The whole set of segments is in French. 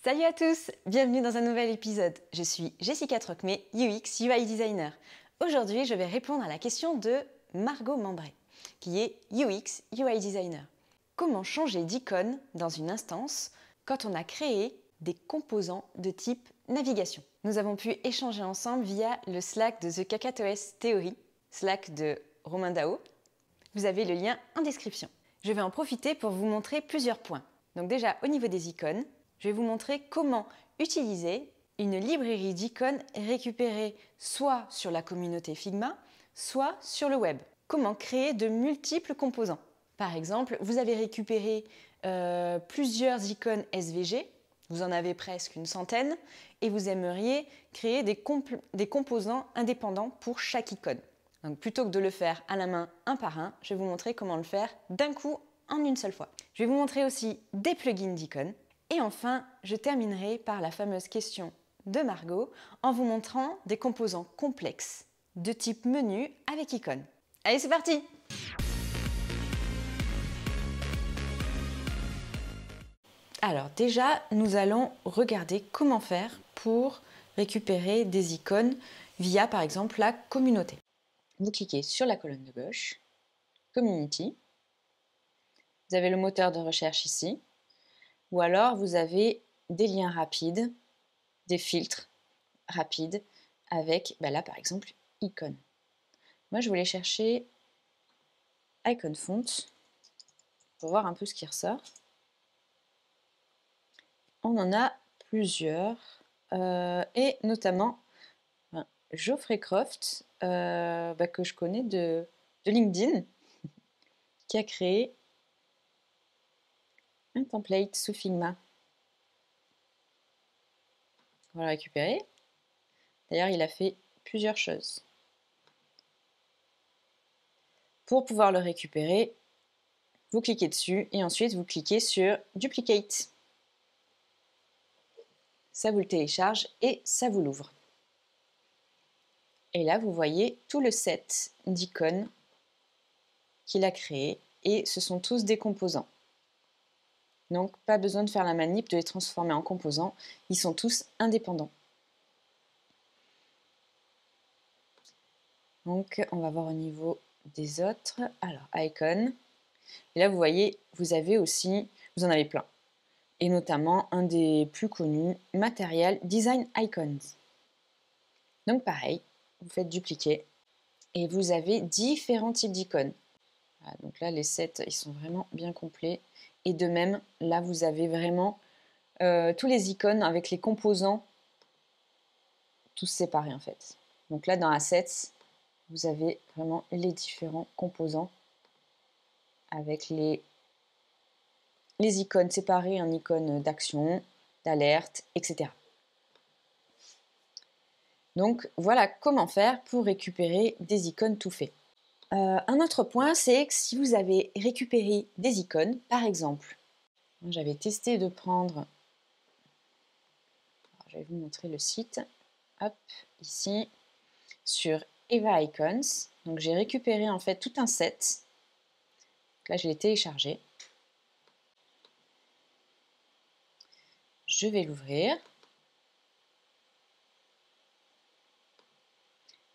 Salut à tous, bienvenue dans un nouvel épisode. Je suis Jessica Trocmé, UX UI Designer. Aujourd'hui, je vais répondre à la question de Margot Membray, qui est UX UI Designer. Comment changer d'icône dans une instance quand on a créé des composants de type navigation? Nous avons pu échanger ensemble via le Slack de The Kakatoes Theory, Slack de Romain Dao. Vous avez le lien en description. Je vais en profiter pour vous montrer plusieurs points. Donc déjà, au niveau des icônes, je vais vous montrer comment utiliser une librairie d'icônes récupérée soit sur la communauté Figma, soit sur le web. Comment créer de multiples composants. Par exemple, vous avez récupéré plusieurs icônes SVG, vous en avez presque une centaine, et vous aimeriez créer des composants indépendants pour chaque icône. Donc plutôt que de le faire à la main un par un, je vais vous montrer comment le faire d'un coup en une seule fois. Je vais vous montrer aussi des plugins d'icônes. Et enfin, je terminerai par la fameuse question de Margot en vous montrant des composants complexes de type menu avec icône. Allez, c'est parti! Alors déjà, nous allons regarder comment faire pour récupérer des icônes via par exemple la communauté. Vous cliquez sur la colonne de gauche, Community. Vous avez le moteur de recherche ici. Ou alors, vous avez des liens rapides, des filtres rapides avec, là par exemple, icône. Moi, je voulais chercher icon font pour voir un peu ce qui ressort. On en a plusieurs et notamment Geoffrey Croft, que je connais de LinkedIn, qui a créé un template sous Figma. On va le récupérer. D'ailleurs, il a fait plusieurs choses. Pour pouvoir le récupérer, vous cliquez dessus et ensuite vous cliquez sur Duplicate. Ça vous le télécharge et ça vous l'ouvre. Et là, vous voyez tout le set d'icônes qu'il a créé et ce sont tous des composants. Donc, pas besoin de faire la manip, de les transformer en composants. Ils sont tous indépendants. Donc, on va voir au niveau des autres. Alors, icon. Et là, vous voyez, vous en avez plein. Et notamment, un des plus connus, Material Design Icons. Donc, pareil, vous faites dupliquer. Et vous avez différents types d'icônes. Voilà, donc là, les sets, ils sont vraiment bien complets. Et de même, là, vous avez vraiment tous les icônes avec les composants tous séparés en fait. Donc là, dans Assets, vous avez vraiment les différents composants avec les icônes séparées en icônes d'action, d'alerte, etc. Donc voilà comment faire pour récupérer des icônes tout faits. Un autre point, c'est que si vous avez récupéré des icônes, par exemple, j'avais testé de prendre, je vais vous montrer le site, hop, ici, sur Eva Icons. Donc j'ai récupéré en fait tout un set. Donc là, je l'ai téléchargé. Je vais l'ouvrir.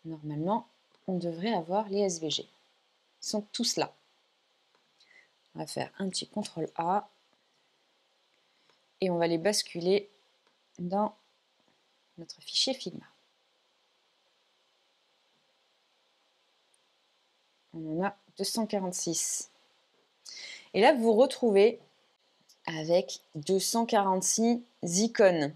Normalement, on devrait avoir les SVG. Ils sont tous là. On va faire un petit CTRL A et on va les basculer dans notre fichier Figma. On en a 246. Et là, vous vous retrouvez avec 246 icônes.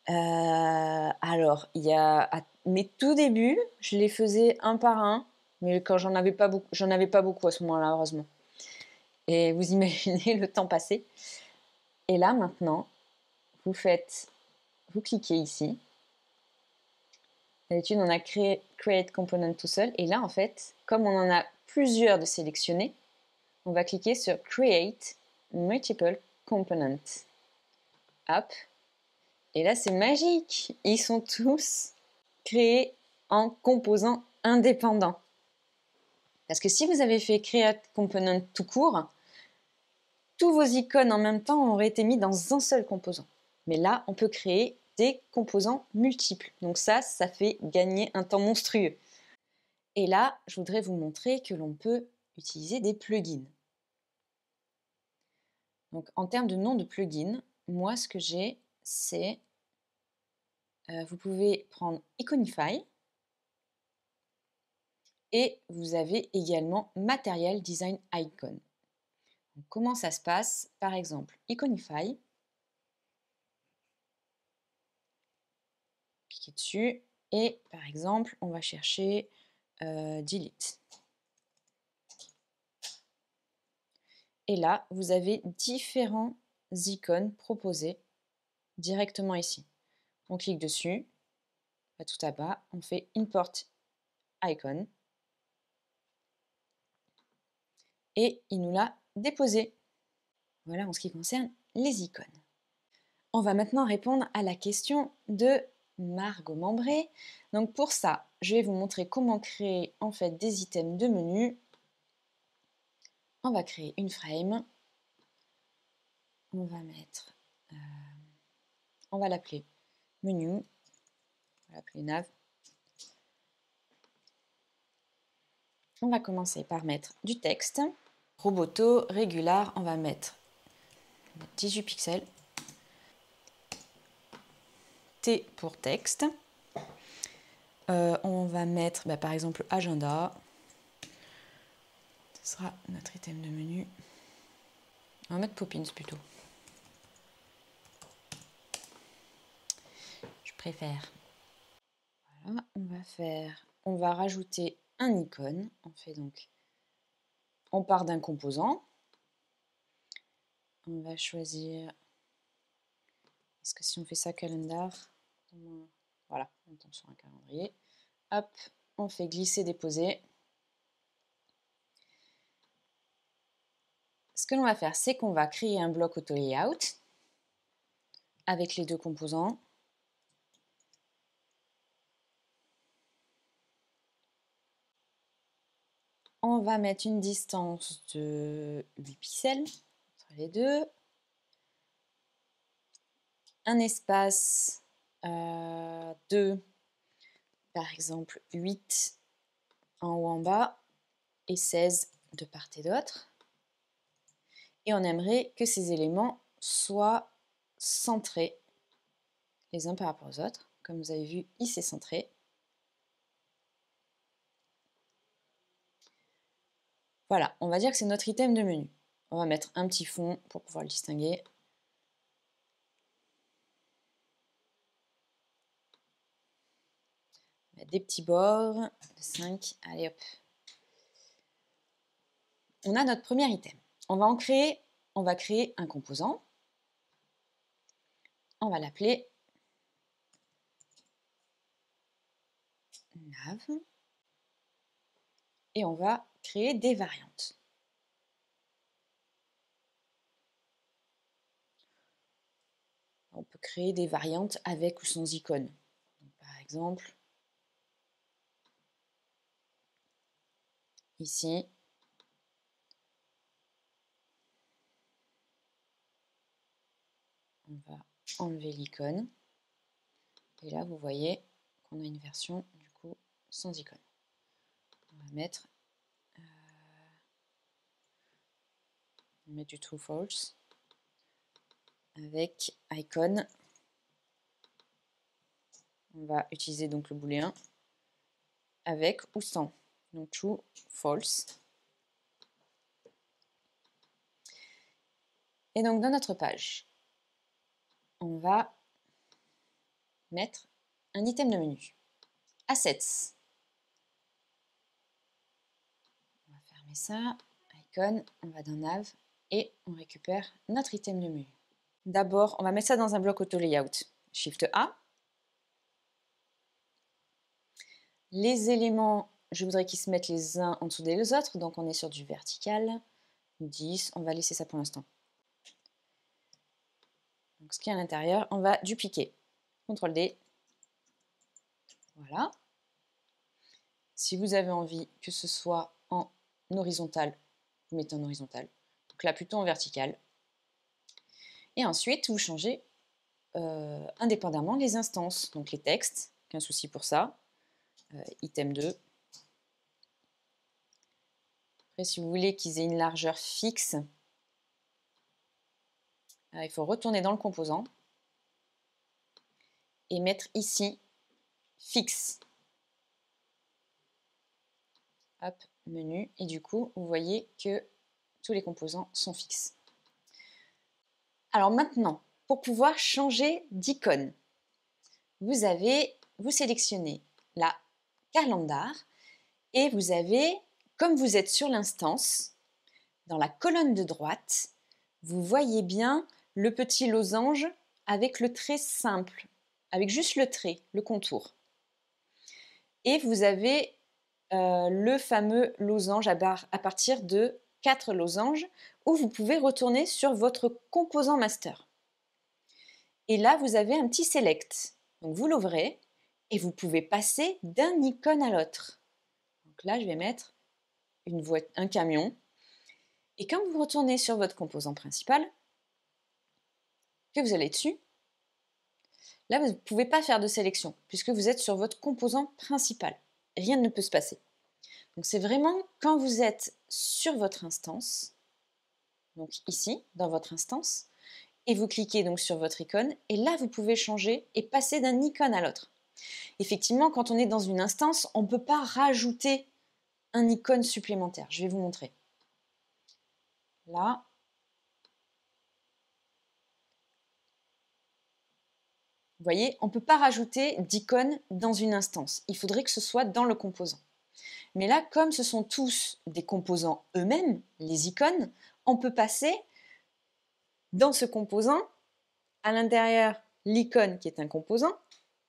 Alors, il y a à mes tout débuts, je les faisais un par un, mais quand j'en avais pas beaucoup à ce moment-là, heureusement. Et vous imaginez le temps passé. Et là, maintenant, vous cliquez ici. D'habitude, on a créé Create Component tout seul. Et là, en fait, comme on en a plusieurs de sélectionnés, on va cliquer sur Create Multiple Components. Hop. Et là, c'est magique. Ils sont tous créés en composants indépendants. Parce que si vous avez fait Create Component tout court, tous vos icônes en même temps auraient été mis dans un seul composant. Mais là, on peut créer des composants multiples. Donc ça fait gagner un temps monstrueux. Et là, je voudrais vous montrer que l'on peut utiliser des plugins. Donc en termes de nom de plugin, moi ce que j'ai, c'est, vous pouvez prendre Iconify, et vous avez également Material Design Icon. Donc, comment ça se passe? Par exemple, Iconify, cliquez dessus, et par exemple, on va chercher Delete. Et là, vous avez différents icônes proposés directement ici. On clique dessus, tout à bas, on fait Import Icon, et il nous l'a déposé. Voilà en ce qui concerne les icônes. On va maintenant répondre à la question de Margot Membré. Donc pour ça, je vais vous montrer comment créer en fait des items de menu. On va créer une frame. On va mettre, on va l'appeler menu. On va l'appeler nav. On va commencer par mettre du texte. Roboto, régular, on va mettre 18 pixels. T pour texte. On va mettre par exemple agenda. Ce sera notre item de menu. On va mettre Poppins plutôt. Je préfère. Voilà, on va rajouter un icône. On part d'un composant. On va choisir. Est-ce que si on fait ça calendar, voilà, on tombe sur un calendrier. Hop, on fait glisser, déposer. Ce que l'on va faire, c'est qu'on va créer un bloc auto layout avec les deux composants. On va mettre une distance de 8 pixels entre les deux. Un espace de, par exemple, 8 en haut en bas et 16 de part et d'autre. Et on aimerait que ces éléments soient centrés les uns par rapport aux autres. Comme vous avez vu, il s'est centré. Voilà, on va dire que c'est notre item de menu. On va mettre un petit fond pour pouvoir le distinguer. Mettre des petits bords de 5. Allez hop. On a notre premier item. On va créer un composant. On va l'appeler nav. Et on va créer des variantes. On peut créer des variantes avec ou sans icône. Donc, par exemple, ici, on va enlever l'icône. Et là, vous voyez qu'on a une version du coup sans icône. On va mettre du true false avec icône. On va utiliser donc le booléen avec ou sans. Donc true, false. Et donc dans notre page, on va mettre un item de menu. Assets. On va fermer ça. Icône, on va dans nav et on récupère notre item de menu. D'abord, on va mettre ça dans un bloc auto layout. Shift A. Les éléments, je voudrais qu'ils se mettent les uns en dessous des autres, donc on est sur du vertical. 10, on va laisser ça pour l'instant. Donc ce qui est à l'intérieur, on va dupliquer. CTRL D. Voilà. Si vous avez envie que ce soit en horizontal, vous mettez en horizontal. Donc là, plutôt en vertical. Et ensuite, vous changez indépendamment les instances, donc les textes, aucun souci pour ça. Item 2. Après, si vous voulez qu'ils aient une largeur fixe, il faut retourner dans le composant et mettre ici fixe. Hop, menu. Et du coup, vous voyez que tous les composants sont fixes. Alors maintenant, pour pouvoir changer d'icône, vous sélectionnez la calendar et vous avez, comme vous êtes sur l'instance, dans la colonne de droite, vous voyez bien le petit losange avec le trait simple, avec juste le trait, le contour. Et vous avez le fameux losange à partir de 4 losanges où vous pouvez retourner sur votre composant master. Et là, vous avez un petit select. Donc vous l'ouvrez et vous pouvez passer d'un icône à l'autre. Donc là, je vais mettre un camion. Et quand vous retournez sur votre composant principal, que vous allez dessus, là, vous ne pouvez pas faire de sélection puisque vous êtes sur votre composant principal. Rien ne peut se passer. Donc c'est vraiment quand vous êtes sur votre instance, donc ici, dans votre instance, et vous cliquez donc sur votre icône, et là vous pouvez changer et passer d'un icône à l'autre. Effectivement, quand on est dans une instance, on ne peut pas rajouter un icône supplémentaire. Je vais vous montrer. Là. Vous voyez, on ne peut pas rajouter d'icône dans une instance. Il faudrait que ce soit dans le composant. Mais là, comme ce sont tous des composants eux-mêmes, les icônes, on peut passer dans ce composant, à l'intérieur, l'icône qui est un composant,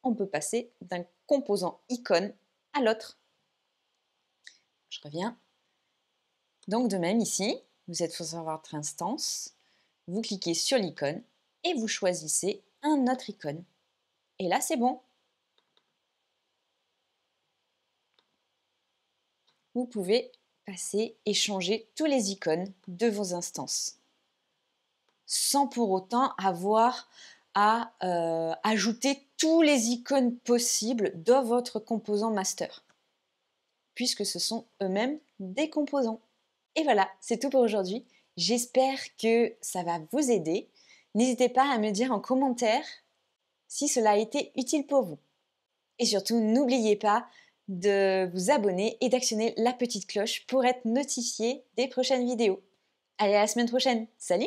on peut passer d'un composant icône à l'autre. Je reviens. Donc de même ici, vous êtes sur votre instance, vous cliquez sur l'icône et vous choisissez un autre icône. Et là, c'est bon. Vous pouvez passer et changer tous les icônes de vos instances, sans pour autant avoir à ajouter tous les icônes possibles dans votre composant master, puisque ce sont eux-mêmes des composants. Et voilà, c'est tout pour aujourd'hui. J'espère que ça va vous aider. N'hésitez pas à me dire en commentaire si cela a été utile pour vous. Et surtout, n'oubliez pas de vous abonner et d'actionner la petite cloche pour être notifié des prochaines vidéos. Allez, à la semaine prochaine. Salut!